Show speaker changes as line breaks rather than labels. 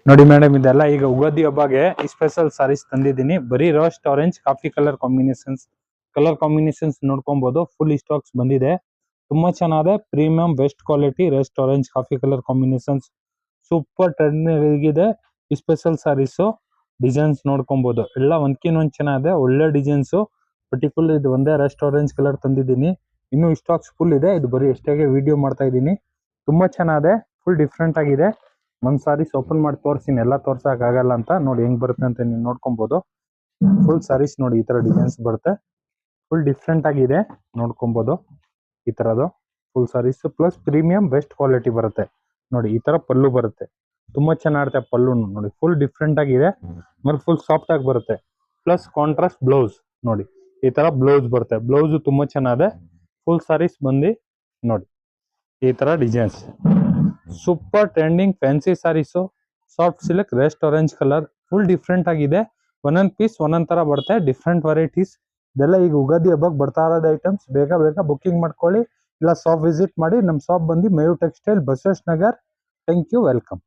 ನೋಡಿ ಮೇಡಮ್, ಇದೆಲ್ಲ ಈಗ ಉಗಾದಿ ಹಬ್ಬಗೆ ಈ ಸ್ಪೆಷಲ್ ಸಾರೀಸ್ ತಂದಿದ್ದೀನಿ. ಬರೀ roast orange coffee colour combinations ನೋಡ್ಕೊಬಹುದು. ಫುಲ್ ಸ್ಟಾಕ್ಸ್ ಬಂದಿದೆ. ತುಂಬಾ ಚೆನ್ನಾಗಿದೆ. Premium best quality roast orange coffee colour combinations super trend ಇದೆ. ಈ ಸ್ಪೆಷಲ್ ಸಾರೀಸ್ ಡಿಸೈನ್ಸ್ ನೋಡ್ಕೊಬಹುದು. ಎಲ್ಲ ಒಂದ್ಕಿನ್ ಒಂದ್ ಚೆನ್ನಾಗಿದೆ. ಒಳ್ಳೆ ಡಿಸೈನ್ಸ್. ಪರ್ಟಿಕ್ಯುಲರ್ ಇದು ಒಂದೇ ರೋಸ್ಟ್ ಆರೆಂಜ್ ಕಲರ್ ತಂದಿದ್ದೀನಿ. ಇನ್ನು ಸ್ಟಾಕ್ಸ್ ಫುಲ್ ಇದೆ. ಇದು ಬರೀ ಎಷ್ಟಾಗೆ ವಿಡಿಯೋ ಮಾಡ್ತಾ ಇದ್ದೀನಿ. ತುಂಬಾ ಚೆನ್ನಾಗಿದೆ. ಫುಲ್ ಡಿಫ್ರೆಂಟ್ ಆಗಿದೆ. ಒಂದ್ ಸಾರೀಸ್ ಓಪನ್ ಮಾಡಿ ತೋರಿಸ್ತೀನಿ. ಎಲ್ಲ ತೋರ್ಸಕ್ ಆಗಲ್ಲ ಅಂತ. ನೋಡಿ ಹೆಂಗ್ ಬರುತ್ತೆ ಅಂತ ನೀವು ನೋಡ್ಕೊಬಹುದು. ಫುಲ್ ಸಾರೀಸ್ ನೋಡಿ ಈ ತರ ಡಿಸೈನ್ಸ್ ಬರುತ್ತೆ. ಫುಲ್ ಡಿಫ್ರೆಂಟ್ ಆಗಿದೆ. ನೋಡ್ಕೊಬಹುದು ಈ ತರದು full saris plus premium best quality ಬರುತ್ತೆ. ನೋಡಿ ಈ ತರ ಪಲ್ಲು ಬರುತ್ತೆ. ತುಂಬಾ ಚೆನ್ನಾಗಿರುತ್ತೆ ಪಲ್ಲು. ನೋಡಿ ಫುಲ್ ಡಿಫ್ರೆಂಟ್ ಆಗಿದೆ. ಮತ್ತೆ ಫುಲ್ ಸಾಫ್ಟ್ ಆಗಿ ಬರುತ್ತೆ. ಪ್ಲಸ್ ಕಾಂಟ್ರಾಸ್ಟ್ ಬ್ಲೌಸ್ ನೋಡಿ ಈ ತರ ಬ್ಲೌಸ್ ಬರುತ್ತೆ. ಬ್ಲೌಸ್ ತುಂಬಾ ಚೆನ್ನಾಗಿದೆ. ಫುಲ್ ಸಾರೀಸ್ ಬಂದು ನೋಡಿ ಈ ತರ designs. Super trending fancy saris. Soft silk rust orange colour. Full different ಆಗಿದೆ. ಒಂದೊಂದ್ ಪೀಸ್ ಒಂದೊಂದ್ ತರ ಬರುತ್ತೆ. Different varieties. ಇದೆಲ್ಲ ಈಗ ಉಗಾದಿ ಹಬ್ಬಕ್ಕೆ ಬರ್ತಾ ಇರೋದು ಐಟಮ್ಸ್. ಬೇಗ ಬುಕ್ಕಿಂಗ್ ಮಾಡ್ಕೊಳ್ಳಿ. ಇಲ್ಲ ಶಾಪ್ ವಿಸಿಟ್ ಮಾಡಿ. ನಮ್ಮ ಶಾಪ್ ಬಂದು Mayur textile, Basavesh Nagar. Thank you, welcome.